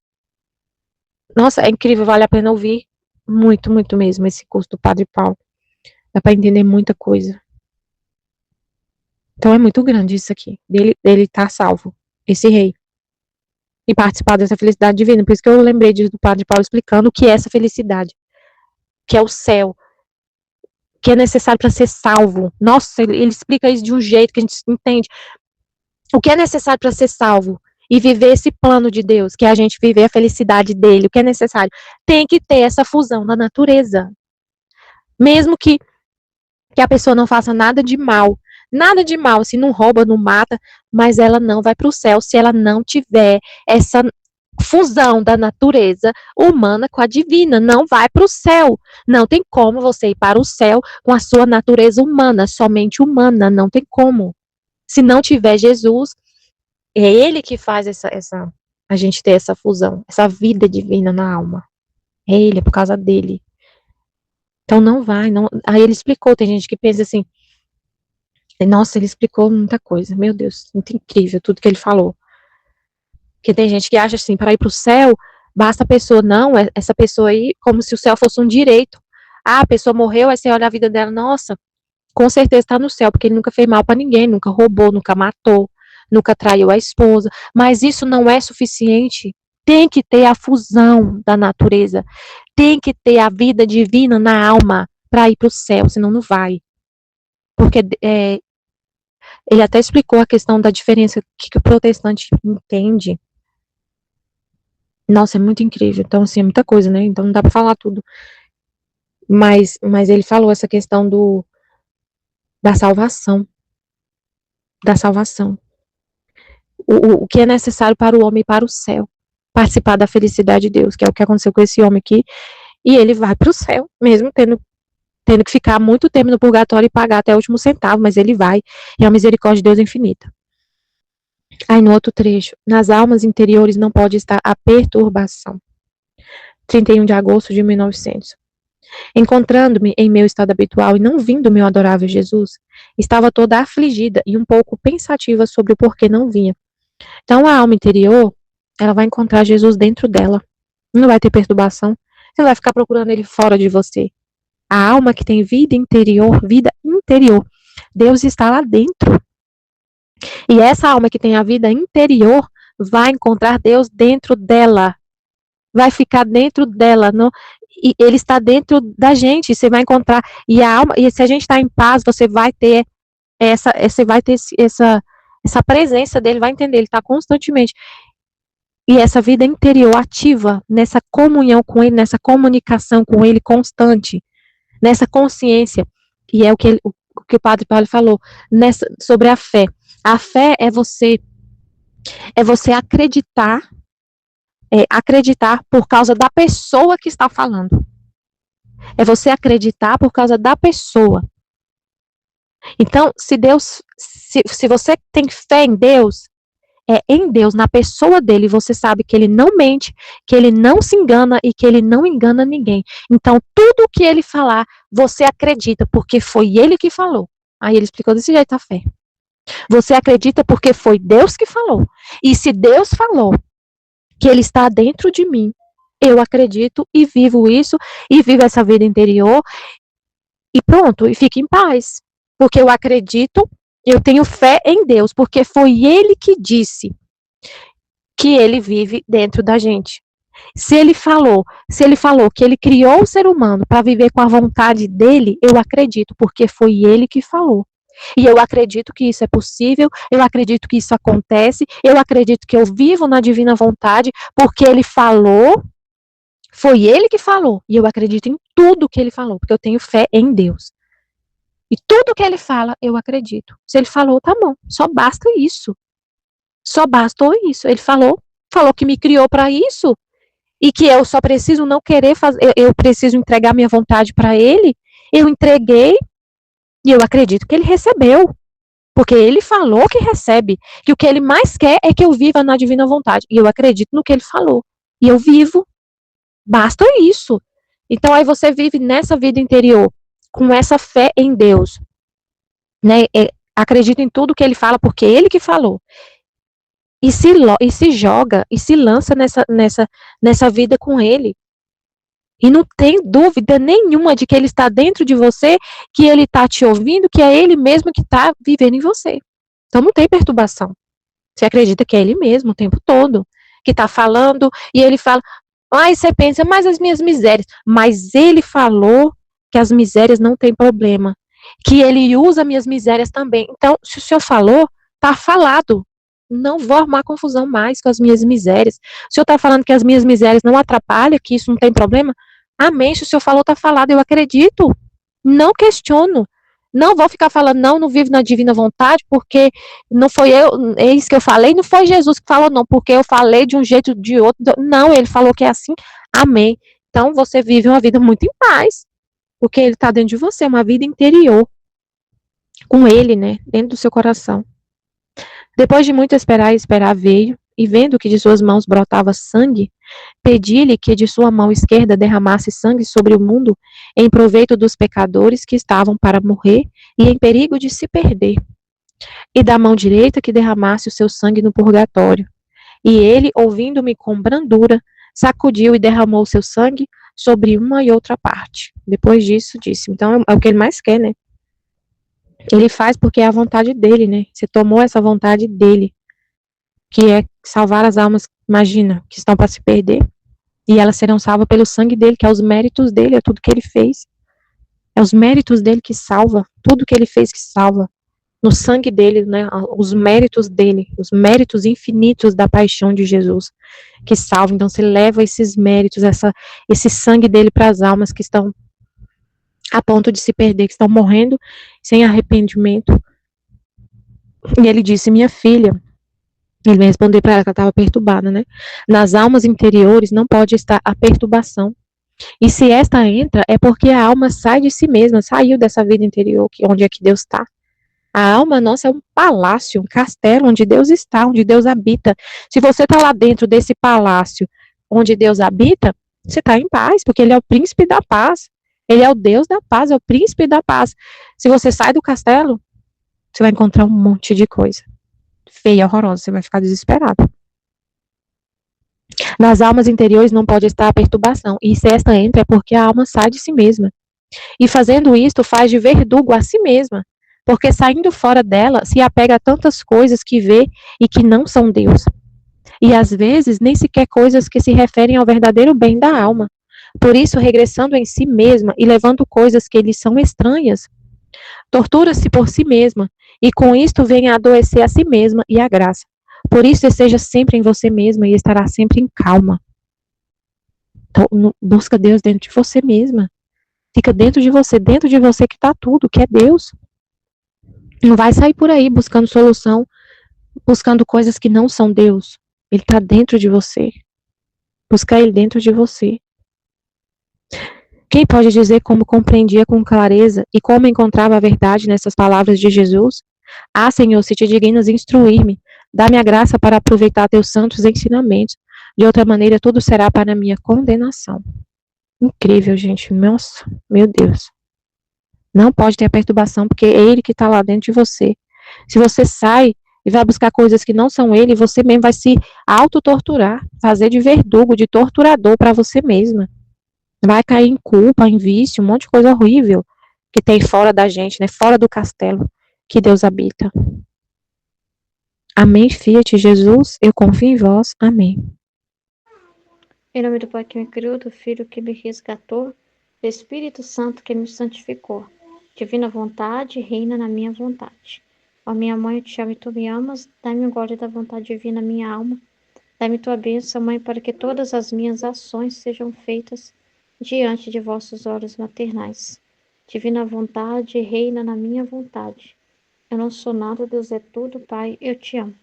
Nossa, é incrível, vale a pena ouvir. Muito, muito mesmo, esse curso do Padre Paulo. Dá para entender muita coisa. Então é muito grande isso aqui. Dele estar salvo. Esse rei. E participar dessa felicidade divina. Por isso que eu lembrei do Padre Paulo explicando o que é essa felicidade. Que é o céu. Que é necessário para ser salvo. Nossa, ele explica isso de um jeito que a gente entende. O que é necessário para ser salvo? E viver esse plano de Deus, que é a gente viver a felicidade dele. O que é necessário? Tem que ter essa fusão da natureza. Mesmo que a pessoa não faça nada de mal, assim, não rouba, não mata, mas ela não vai para o céu se ela não tiver essa fusão da natureza humana com a divina, não vai para o céu. Não tem como você ir para o céu com a sua natureza humana, somente humana, não tem como. Se não tiver Jesus, é ele que faz a gente ter essa fusão, essa vida divina na alma. É ele, é por causa dele. Então não vai, não. Aí ele explicou, tem gente que pensa assim, nossa, ele explicou muita coisa, meu Deus, muito incrível tudo que ele falou. Porque tem gente que acha assim, para ir para o céu, basta a pessoa, não, essa pessoa aí, como se o céu fosse um direito. Ah, a pessoa morreu, aí você olha a vida dela, nossa, com certeza está no céu, porque ele nunca fez mal para ninguém, nunca roubou, nunca matou, nunca traiu a esposa. Mas isso não é suficiente. Tem que ter a fusão da natureza, tem que ter a vida divina na alma para ir para o céu, senão não vai. Porque ele até explicou a questão da diferença que o protestante entende. Nossa, é muito incrível. Então, assim, é muita coisa, né? Então não dá para falar tudo. Mas ele falou essa questão da salvação. Da salvação. O que é necessário para o homem ir para o céu. Participar da felicidade de Deus, que é o que aconteceu com esse homem aqui. E ele vai para o céu, mesmo tendo que ficar muito tempo no purgatório e pagar até o último centavo, mas ele vai. E a misericórdia de Deus é infinita. Aí no outro trecho, nas almas interiores não pode estar a perturbação. 31 de agosto de 1900. Encontrando-me em meu estado habitual e não vindo meu adorável Jesus, estava toda afligida e um pouco pensativa sobre o porquê não vinha. Então a alma interior, ela vai encontrar Jesus dentro dela. Não vai ter perturbação. Você não vai ficar procurando ele fora de você. A alma que tem vida interior, Deus está lá dentro. E essa alma que tem a vida interior vai encontrar Deus dentro dela. Vai ficar dentro dela. E ele está dentro da gente. Você vai encontrar. E a alma, e se a gente está em paz, você vai ter essa presença dele, vai entender. Ele está constantemente. E essa vida interior ativa, nessa comunhão com ele, nessa comunicação com ele constante, nessa consciência. E é o que o Padre Paulo falou sobre a fé. A fé é você acreditar, acreditar por causa da pessoa que está falando. É você acreditar por causa da pessoa. Então, se você tem fé em Deus, é em Deus, na pessoa dele, você sabe que ele não mente, que ele não se engana e que ele não engana ninguém. Então, tudo que ele falar, você acredita, porque foi ele que falou. Aí ele explicou desse jeito a fé. Você acredita porque foi Deus que falou. E se Deus falou que ele está dentro de mim, eu acredito e vivo isso, e vivo essa vida interior, e pronto, e fico em paz. Porque eu acredito, eu tenho fé em Deus, porque foi ele que disse que ele vive dentro da gente. Se ele falou que ele criou o ser humano para viver com a vontade dele, eu acredito, porque foi ele que falou. E eu acredito que isso é possível, eu acredito que isso acontece, eu acredito que eu vivo na divina vontade, porque ele falou, foi ele que falou, e eu acredito em tudo que ele falou, porque eu tenho fé em Deus. E tudo que ele fala, eu acredito. Se ele falou, tá bom, só basta isso. Só bastou isso. Ele falou que me criou para isso, e que eu só preciso não querer fazer, eu preciso entregar minha vontade para ele, eu entreguei, e eu acredito que ele recebeu. Porque ele falou que recebe, que o que ele mais quer é que eu viva na divina vontade. E eu acredito no que ele falou. E eu vivo. Basta isso. Então aí você vive nessa vida interior, com essa fé em Deus. Né? Acredita em tudo que ele fala, porque ele que falou. E se joga, e se lança nessa vida com ele. E não tem dúvida nenhuma de que ele está dentro de você, que ele está te ouvindo, que é ele mesmo que está vivendo em você. Então não tem perturbação. Você acredita que é ele mesmo o tempo todo, que está falando, e ele fala, aí você pensa, mas as minhas misérias. Mas ele falou que as misérias não tem problema, que ele usa minhas misérias também. Então, se o Senhor falou, está falado. Não vou arrumar confusão mais com as minhas misérias. O Senhor está falando que as minhas misérias não atrapalham, que isso não tem problema? Amém. Se o Senhor falou, está falado. Eu acredito. Não questiono. Não vou ficar falando, não vivo na divina vontade, porque não foi eu, é isso que eu falei, não foi Jesus que falou, não, porque eu falei de um jeito ou de outro. Não, ele falou que é assim. Amém. Então você vive uma vida muito em paz, porque ele está dentro de você, uma vida interior, com ele, né, dentro do seu coração. Depois de muito esperar veio, e vendo que de suas mãos brotava sangue, pedi-lhe que de sua mão esquerda derramasse sangue sobre o mundo, em proveito dos pecadores que estavam para morrer e em perigo de se perder, e da mão direita que derramasse o seu sangue no purgatório. E ele, ouvindo-me com brandura, sacudiu e derramou o seu sangue sobre uma e outra parte. Depois disso, disse, então é o que ele mais quer, né? Ele faz porque é a vontade dele, né? Você tomou essa vontade dele, que é salvar as almas, imagina, que estão para se perder, e elas serão salvas pelo sangue dele, que é os méritos dele, é tudo que ele fez. É os méritos dele que salva, tudo que ele fez que salva. No sangue dele, né, os méritos dele, os méritos infinitos da paixão de Jesus, que salva. Então você leva esses méritos, esse sangue dele para as almas que estão a ponto de se perder, que estão morrendo sem arrependimento. E ele disse, minha filha, ele vai responder para ela que ela estava perturbada, né? Nas almas interiores não pode estar a perturbação. E se esta entra, é porque a alma sai de si mesma, saiu dessa vida interior, onde é que Deus está. A alma nossa é um palácio, um castelo onde Deus está, onde Deus habita. Se você está lá dentro desse palácio onde Deus habita, você está em paz, porque Ele é o príncipe da paz. Ele é o Deus da paz, é o príncipe da paz. Se você sai do castelo, você vai encontrar um monte de coisa feia, horrorosa, você vai ficar desesperado. Nas almas interiores não pode estar a perturbação, e se esta entra é porque a alma sai de si mesma. E fazendo isto, faz de verdugo a si mesma, porque saindo fora dela, se apega a tantas coisas que vê e que não são Deus. E às vezes, nem sequer coisas que se referem ao verdadeiro bem da alma. Por isso, regressando em si mesma e levando coisas que lhe são estranhas, tortura-se por si mesma, e com isto vem a adoecer a si mesma e a graça. Por isso, esteja sempre em você mesma e estará sempre em calma. Então, busca Deus dentro de você mesma. Fica dentro de você que está tudo, que é Deus. Não vai sair por aí buscando solução, buscando coisas que não são Deus. Ele está dentro de você. buscar ele dentro de você. Quem pode dizer como compreendia com clareza e como encontrava a verdade nessas palavras de Jesus? Ah, Senhor, se te dignas instruir-me, dá-me a graça para aproveitar teus santos ensinamentos. De outra maneira, tudo será para minha condenação. Incrível, gente. Nossa, meu Deus. Não pode ter perturbação, porque é ele que está lá dentro de você. Se você sai e vai buscar coisas que não são ele, você mesmo vai se autotorturar, fazer de verdugo, de torturador para você mesma. Vai cair em culpa, em vício, um monte de coisa horrível que tem fora da gente, né? Fora do castelo que Deus habita. Amém, Fiat Jesus, eu confio em vós. Amém. Em nome do Pai que me criou, do Filho que me resgatou, do Espírito Santo que me santificou. Divina vontade, reina na minha vontade. Ó minha mãe, eu te amo e tu me amas, dai-me o gole da vontade divina, minha alma. Dai-me tua bênção, Mãe, para que todas as minhas ações sejam feitas diante de vossos olhos maternais. Divina vontade, reina na minha vontade. Eu não sou nada, Deus é tudo, Pai, eu te amo.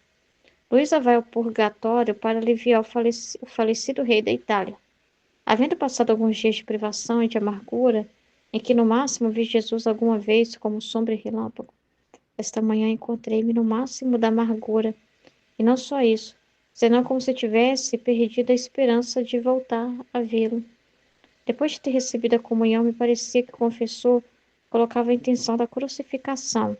Luísa vai ao purgatório para aliviar o falecido rei da Itália. Havendo passado alguns dias de privação e de amargura, em que no máximo vi Jesus alguma vez como sombra e relâmpago, esta manhã encontrei-me no máximo da amargura, e não só isso, senão como se tivesse perdido a esperança de voltar a vê-lo. Depois de ter recebido a comunhão, me parecia que o confessor colocava a intenção da crucificação.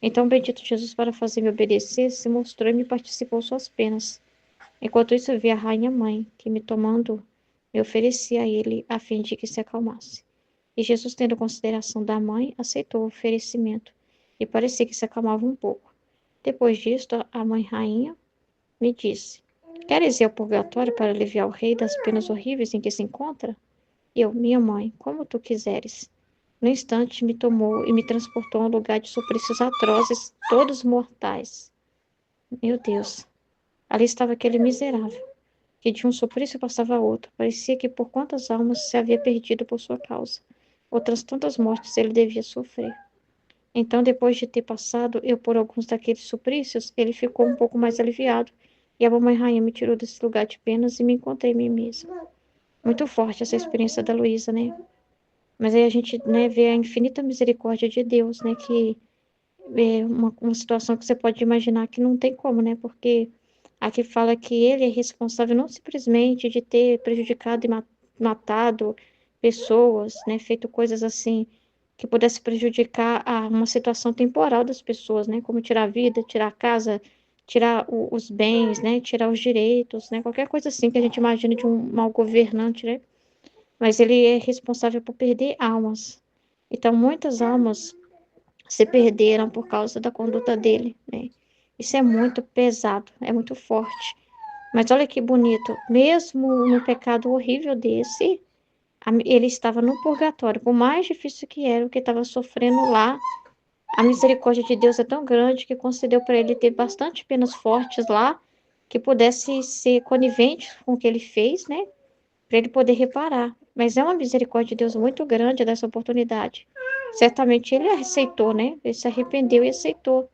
Então, bendito Jesus, para fazer-me obedecer, se mostrou e me participou suas penas. Enquanto isso, eu vi a rainha mãe, que me tomando, me oferecia a ele, a fim de que se acalmasse. E Jesus, tendo consideração da mãe, aceitou o oferecimento, e parecia que se acalmava um pouco. Depois disto, a mãe rainha me disse: Queres ir ao purgatório para aliviar o rei das penas horríveis em que se encontra? E eu, minha mãe, como tu quiseres. No instante, me tomou e me transportou a um lugar de suplícios atrozes, todos mortais. Meu Deus! Ali estava aquele miserável, que de um suplício passava a outro. Parecia que por quantas almas se havia perdido por sua causa. Outras tantas mortes ele devia sofrer. Então, depois de ter passado eu por alguns daqueles suplícios, ele ficou um pouco mais aliviado, e a mamãe rainha me tirou desse lugar de penas e me encontrei em mim mesma. Muito forte essa experiência da Luísa, né? Mas aí a gente, né, vê a infinita misericórdia de Deus, né? Que é uma situação que você pode imaginar que não tem como, né? Porque aqui fala que ele é responsável não simplesmente de ter prejudicado e matado pessoas, né? Feito coisas assim que pudesse prejudicar uma situação temporal das pessoas, né? Como tirar a vida, tirar a casa, tirar os bens, né? Tirar os direitos, né? Qualquer coisa assim que a gente imagine de um mau governante, né? Mas ele é responsável por perder almas. Então, muitas almas se perderam por causa da conduta dele, né? Isso é muito pesado, é muito forte. Mas olha que bonito, mesmo no pecado horrível desse, ele estava no purgatório, por mais difícil que era o que estava sofrendo lá. A misericórdia de Deus é tão grande que concedeu para ele ter bastante penas fortes lá, que pudesse ser conivente com o que ele fez, né? Para ele poder reparar. Mas é uma misericórdia de Deus muito grande dessa oportunidade. Certamente ele aceitou, né? Ele se arrependeu e aceitou.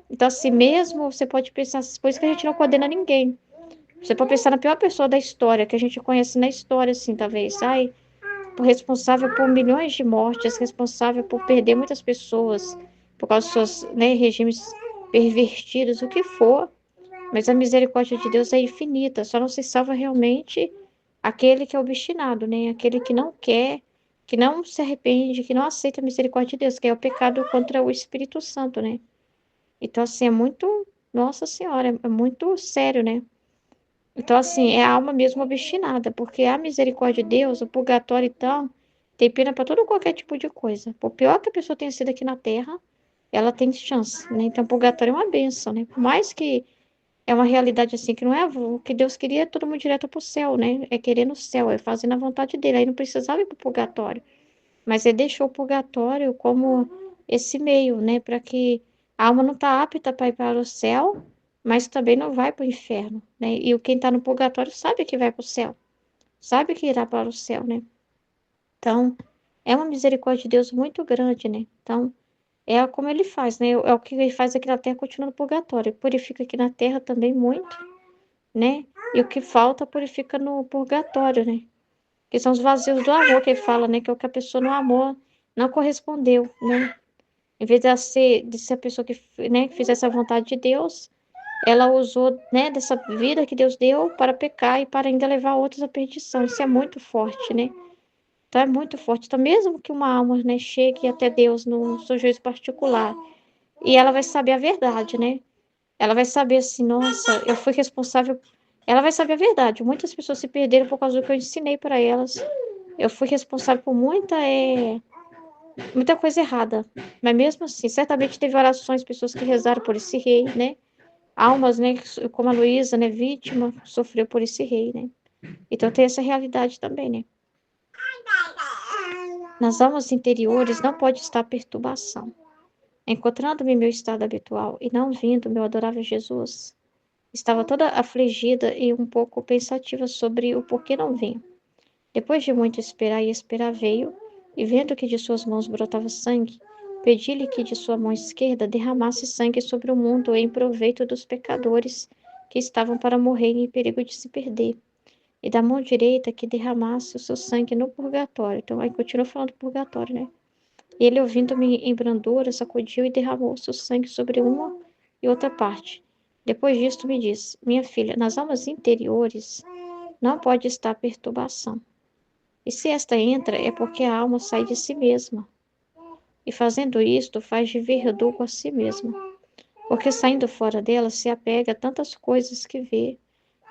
Então, assim mesmo, você pode pensar, por isso que a gente não condena ninguém. Você pode pensar na pior pessoa da história, que a gente conhece na história, assim, talvez. Ai, responsável por milhões de mortes, responsável por perder muitas pessoas por causa dos seus, né, regimes pervertidos, o que for. Mas a misericórdia de Deus é infinita, só não se salva realmente aquele que é obstinado, né? Aquele que não quer, que não se arrepende, que não aceita a misericórdia de Deus, que é o pecado contra o Espírito Santo, né? Então, assim, é muito, nossa Senhora, é muito sério, né? Então, assim, é a alma mesmo obstinada, porque a misericórdia de Deus, o purgatório, então, tem pena para todo qualquer tipo de coisa. Por pior que a pessoa tenha sido aqui na Terra, ela tem chance, né? Então, o purgatório é uma bênção, né? Por mais que é uma realidade assim, que não é o que Deus queria, é todo mundo direto para o céu, né? É querer no céu, é fazendo a vontade dele. Aí não precisava ir para o purgatório. Mas ele deixou o purgatório como esse meio, né? Para que a alma não está apta para ir para o céu, mas também não vai para o inferno, né? E quem está no purgatório sabe que vai para o céu, sabe que irá para o céu, né? Então, é uma misericórdia de Deus muito grande, né? Então, é como ele faz, né? É o que ele faz aqui na terra, continua no purgatório. Purifica aqui na terra também muito, né? E o que falta purifica no purgatório, né? Que são os vazios do amor que ele fala, né? Que é o que a pessoa no amor não correspondeu, né? Em vez de ser a pessoa que, né, que fizesse a vontade de Deus, ela usou, né, dessa vida que Deus deu para pecar e para ainda levar outros à perdição. Isso é muito forte, né? Então é muito forte. Então, mesmo que uma alma, né, chegue até Deus no seu juízo particular, e ela vai saber a verdade, né? Ela vai saber assim, nossa, eu fui responsável. Ela vai saber a verdade. Muitas pessoas se perderam por causa do que eu ensinei para elas. Eu fui responsável por muita coisa errada. Mas mesmo assim, certamente teve orações, pessoas que rezaram por esse rei, né? Almas, né? Como a Luísa, né? Vítima, sofreu por esse rei, né? Então tem essa realidade também, né? Nas almas interiores não pode estar perturbação. Encontrando-me em meu estado habitual e não vindo meu adorável Jesus, estava toda afligida e um pouco pensativa sobre o porquê não vinha. Depois de muito esperar e esperar, veio, e vendo que de suas mãos brotava sangue, pedi-lhe que de sua mão esquerda derramasse sangue sobre o mundo em proveito dos pecadores que estavam para morrer em perigo de se perder, e da mão direita que derramasse o seu sangue no purgatório. Então, aí continua falando do purgatório, né? E ele, ouvindo-me em brandura, sacudiu e derramou o seu sangue sobre uma e outra parte. Depois disto me disse: Minha filha, nas almas interiores não pode estar perturbação. E se esta entra, é porque a alma sai de si mesma. E fazendo isto, faz de verdugo a si mesma. Porque saindo fora dela, se apega a tantas coisas que vê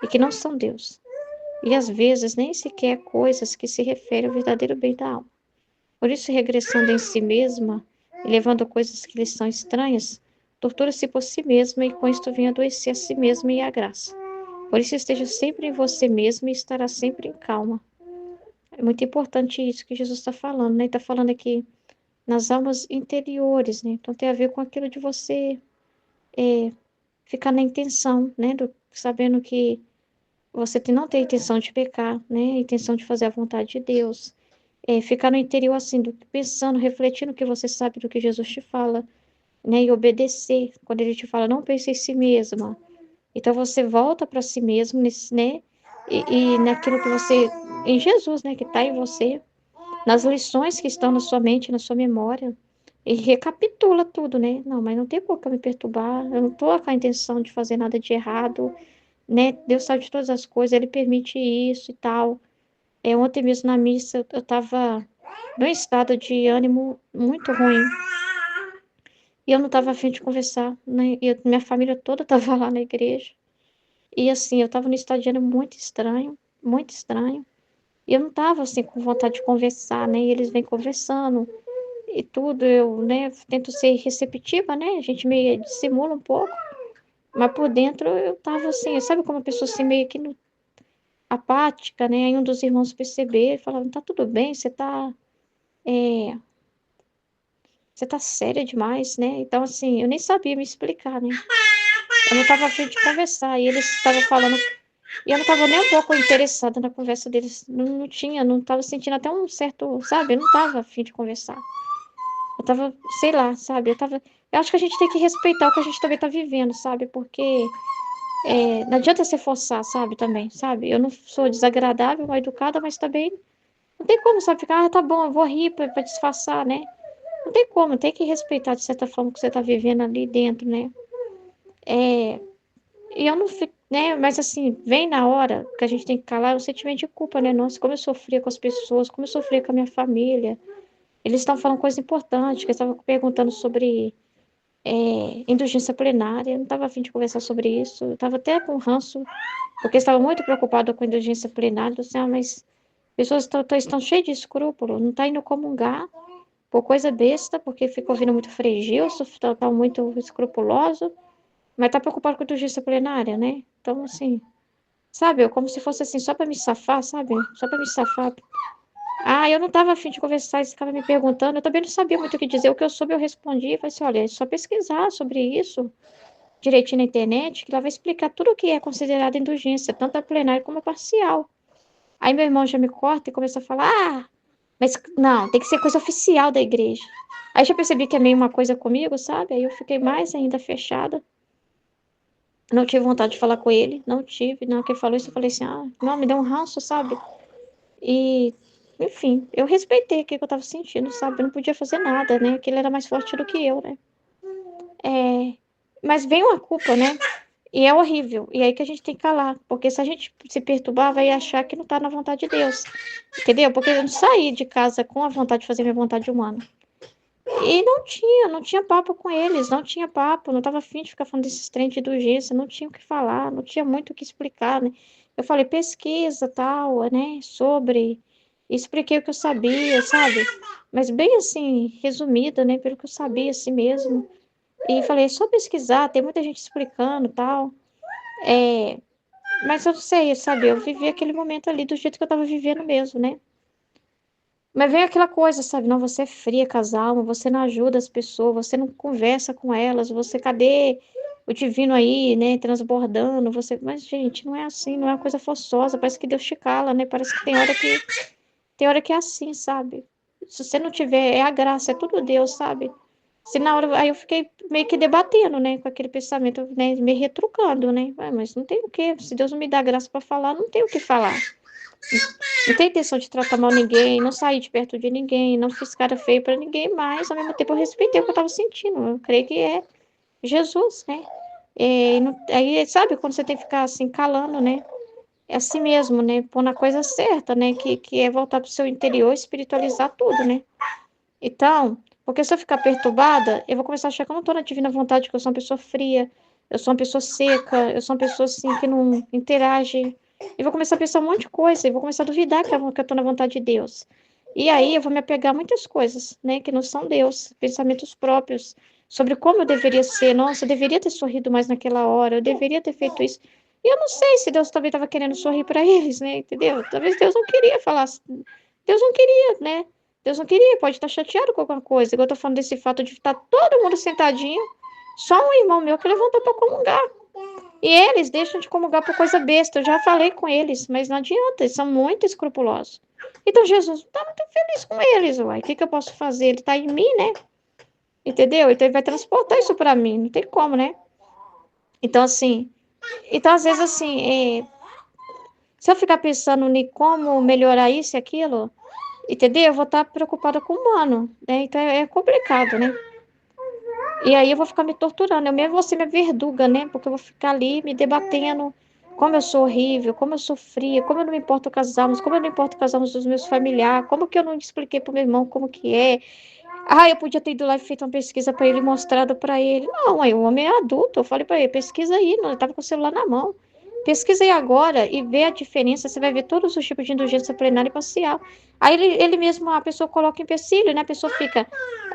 e que não são Deus. E às vezes nem sequer coisas que se referem ao verdadeiro bem da alma. Por isso, regressando em si mesma e levando coisas que lhe são estranhas, tortura-se por si mesma e com isto vem adoecer a si mesma e a graça. Por isso, esteja sempre em você mesma e estará sempre em calma. É muito importante isso que Jesus está falando, né? Ele está falando aqui nas almas interiores, né? Então tem a ver com aquilo de você ficar na intenção, né? Sabendo que você não tem a intenção de pecar, né? A intenção de fazer a vontade de Deus. Ficar no interior assim, pensando, refletindo o que você sabe do que Jesus te fala, né? E obedecer. Quando ele te fala, não pense em si mesma. Então você volta para si mesmo, né? E naquilo que você, em Jesus, né? Que está em você, nas lições que estão na sua mente, na sua memória. E recapitula tudo, né? Não, mas não tem por que eu me perturbar. Eu não estou com a intenção de fazer nada de errado, né? Deus sabe de todas as coisas, Ele permite isso e tal. Ontem mesmo na missa eu estava num estado de ânimo muito ruim. E eu não estava afim de conversar, né? E minha família toda estava lá na igreja. E assim, eu estava num estado de ânimo muito estranho, muito estranho. E eu não estava assim com vontade de conversar, né? E eles vêm conversando e tudo, eu, né, tento ser receptiva, né? A gente meio dissimula um pouco, mas por dentro eu tava assim, sabe como a pessoa assim meio que apática, né? Aí um dos irmãos percebeu e falava, tá tudo bem, é, você tá séria demais, né? Então assim, eu nem sabia me explicar, né? Eu não tava a fim de conversar, e eles estavam falando, e eu não tava nem um pouco interessada na conversa deles, não tava sentindo até um certo, sabe? Eu não tava a fim de conversar. Eu tava, sei lá, sabe? Eu acho que a gente tem que respeitar o que a gente também tá vivendo, sabe? Porque não adianta você forçar, sabe? Também, sabe? Eu não sou desagradável, mal educada, mas também não tem como, sabe? Ficar, tá bom, eu vou rir pra disfarçar, né? Não tem como, tem que respeitar de certa forma o que você tá vivendo ali dentro, né? É, e eu não fico, né? Mas assim, vem na hora que a gente tem que calar o sentimento de culpa, né? Nossa, como eu sofria com as pessoas, como eu sofria com a minha família. Eles estavam falando coisa importante, que eles estavam perguntando sobre indulgência plenária. Eu não estava a fim de conversar sobre isso. Eu estava até com ranço, porque estava muito preocupada com a indulgência plenária. Eu disse, mas pessoas estão cheias de escrúpulo, não está indo comungar por coisa besta, porque fica ouvindo muito fregilso, está muito escrupuloso, mas está preocupado com a indulgência plenária, né? Então, assim, sabe, como se fosse assim, só para me safar, sabe? Só para me safar. Ah, eu não estava afim de conversar, eles ficavam me perguntando, eu também não sabia muito o que dizer. O que eu soube, eu respondi, falei assim, olha, é só pesquisar sobre isso direitinho na internet, que ela vai explicar tudo o que é considerado indulgência, tanto a plenária como a parcial. Aí meu irmão já me corta e começa a falar, mas não, tem que ser coisa oficial da igreja. Aí já percebi que é meio uma coisa comigo, sabe? Aí eu fiquei mais ainda fechada. Não tive vontade de falar com ele, não tive. Na hora que ele falou isso, eu falei assim, não, me deu um ranço, sabe? E, enfim, eu respeitei o que eu tava sentindo, sabe? Eu não podia fazer nada, né? Aquele era mais forte do que eu, né? Mas vem uma culpa, né? E é horrível. E aí que a gente tem que calar. Porque se a gente se perturbar, vai achar que não tá na vontade de Deus. Entendeu? Porque eu não saí de casa com a vontade de fazer minha vontade humana. E não tinha papo com eles, não tinha papo, não tava afim de ficar falando desses trem de indulgência, não tinha o que falar, não tinha muito o que explicar, né? Eu falei, pesquisa, tal, né, sobre, expliquei o que eu sabia, sabe? Mas bem assim, resumida, né, pelo que eu sabia assim mesmo. E falei, é só pesquisar, tem muita gente explicando, tal. É, mas eu não sei, sabe? Eu vivi aquele momento ali do jeito que eu tava vivendo mesmo, né? Mas vem aquela coisa, sabe? Não, você é fria com as almas, você não ajuda as pessoas, você não conversa com elas, você, cadê o divino aí, né? Transbordando, você. Mas, gente, não é assim, não é uma coisa forçosa, parece que Deus te cala, né? Parece que tem hora que é assim, sabe? Se você não tiver, é a graça, é tudo Deus, sabe? Se na hora, aí eu fiquei meio que debatendo, né, com aquele pensamento, né, me retrucando, né? Mas não tem o quê? Se Deus não me dá graça para falar, não tem o que falar. Não tenho intenção de tratar mal ninguém, não saí de perto de ninguém, não fiz cara feia para ninguém, mas ao mesmo tempo eu respeitei o que eu estava sentindo. Eu creio que é Jesus, né? Aí, sabe, quando você tem que ficar assim, calando, né? É assim mesmo, né? Pôr na coisa certa, né? Que é voltar para o seu interior, espiritualizar tudo, né? Então, porque se eu ficar perturbada, eu vou começar a achar que eu não estou na divina vontade, que eu sou uma pessoa fria, eu sou uma pessoa seca, eu sou uma pessoa assim que não interage. Eu vou começar a pensar um monte de coisa, eu vou começar a duvidar que eu estou na vontade de Deus. E aí eu vou me apegar a muitas coisas, né, que não são Deus, pensamentos próprios, sobre como eu deveria ser. Nossa, eu deveria ter sorrido mais naquela hora, eu deveria ter feito isso. E eu não sei se Deus também estava querendo sorrir para eles, né, entendeu? Talvez Deus não queria falar, Deus não queria, né? Deus não queria, pode estar chateado com alguma coisa. Igual eu tô falando desse fato de estar todo mundo sentadinho, só um irmão meu que levantou para comungar. E eles deixam de comungar por coisa besta. Eu já falei com eles, mas não adianta, eles são muito escrupulosos. Então Jesus não está muito feliz com eles, uai. O que, que eu posso fazer? Ele está em mim, né? Entendeu? Então ele vai transportar isso para mim, não tem como, né? Então, assim, então às vezes, assim, se eu ficar pensando em como melhorar isso e aquilo, entendeu? Eu vou estar preocupada com o humano, né? Então é complicado, né? E aí eu vou ficar me torturando. Eu mesmo vou ser minha verduga, né? Porque eu vou ficar ali me debatendo como eu sou horrível, como eu sou fria, como eu não me importo com as almas, como eu não me importo com as almas dos meus familiares, como que eu não expliquei pro meu irmão como que é. Eu podia ter ido lá e feito uma pesquisa para ele, mostrado para ele. Não, aí o homem é adulto. Eu falei para ele, pesquisa aí, não, ele estava com o celular na mão. Pesquisa aí agora e vê a diferença. Você vai ver todos os tipos de indulgência plenária e parcial. Aí ele mesmo, a pessoa coloca empecilho, né? A pessoa fica.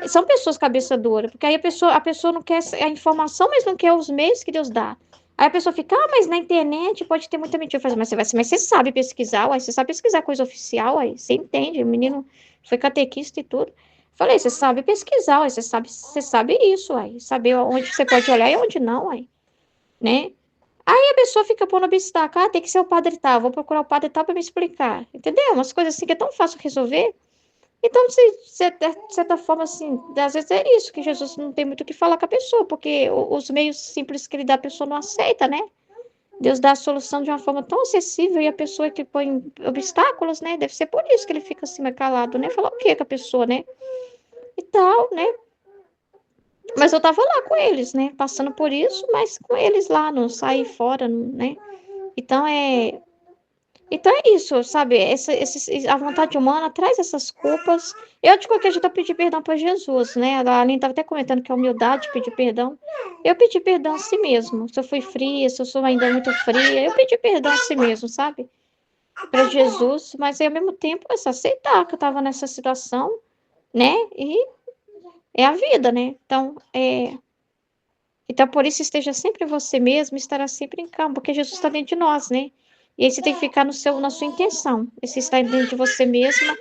São pessoas cabeça dura, porque aí a pessoa não quer a informação, mas não quer os meios que Deus dá. Aí a pessoa fica, mas na internet pode ter muita mentira. Eu falo, mas você sabe pesquisar, uai, você sabe pesquisar coisa oficial, aí você entende, o menino foi catequista e tudo. Falei, você sabe pesquisar, uai, você sabe isso, uai, saber onde você pode olhar e onde não, uai, né? Aí a pessoa fica pondo obstáculo, tem que ser o padre tal, vou procurar o padre tal para me explicar, entendeu? Umas coisas assim que é tão fácil resolver. Então, de certa forma, assim, às vezes é isso, que Jesus não tem muito o que falar com a pessoa, porque os meios simples que ele dá, a pessoa não aceita, né? Deus dá a solução de uma forma tão acessível e a pessoa que põe obstáculos, né? Deve ser por isso que ele fica assim, mais calado, né? Falar o quê com a pessoa, né? E tal, né? Mas eu tava lá com eles, né? Passando por isso, mas com eles lá, não sair fora, né? Então então é isso, sabe? A vontade humana traz essas culpas. Eu, de qualquer jeito, eu pedi perdão para Jesus, né? A Aline estava até comentando que é humildade pedir perdão. Eu pedi perdão a si mesmo. Se eu fui fria, se eu sou ainda muito fria, eu pedi perdão a si mesmo, sabe? Para Jesus, mas ao mesmo tempo, é só aceitar que eu estava nessa situação, né? E é a vida, né? Então, por isso, esteja sempre você mesmo, estará sempre em campo, porque Jesus está dentro de nós, né? E aí você tem que ficar na sua intenção. E se está dentro de você mesma,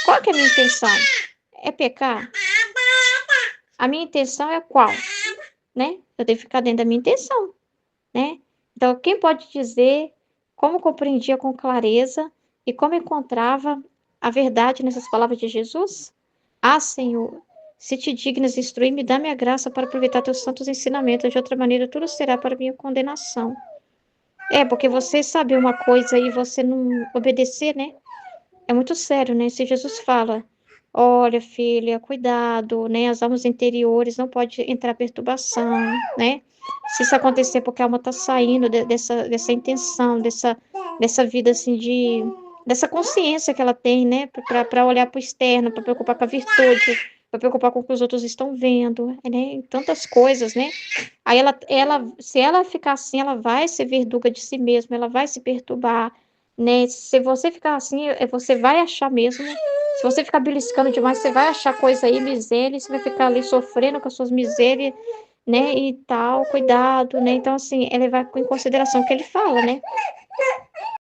qual que é a minha intenção? É pecar? A minha intenção é qual? Né? Eu tenho que ficar dentro da minha intenção, né? Então, quem pode dizer como compreendia com clareza e como encontrava a verdade nessas palavras de Jesus? Senhor, Se te dignas instruir-me, dá-me a graça para aproveitar teus santos ensinamentos. De outra maneira, tudo será para minha condenação. Porque você saber uma coisa e você não obedecer, né? É muito sério, né? Se Jesus fala, olha, filha, cuidado, né? As almas interiores, não pode entrar perturbação, né? Se isso acontecer porque a alma está saindo dessa intenção, dessa vida assim dessa consciência que ela tem, né? Para olhar para o externo, para preocupar com a virtude, para preocupar com o que os outros estão vendo, né? Tantas coisas, né? Aí se ela ficar assim, ela vai ser verduga de si mesma, ela vai se perturbar, né? Se você ficar assim, você vai achar mesmo. Se você ficar beliscando demais, você vai achar coisa aí, miséria, você vai ficar ali sofrendo com as suas misérias, né? E tal, cuidado, né? Então, assim, é levar em consideração o que ele fala, né?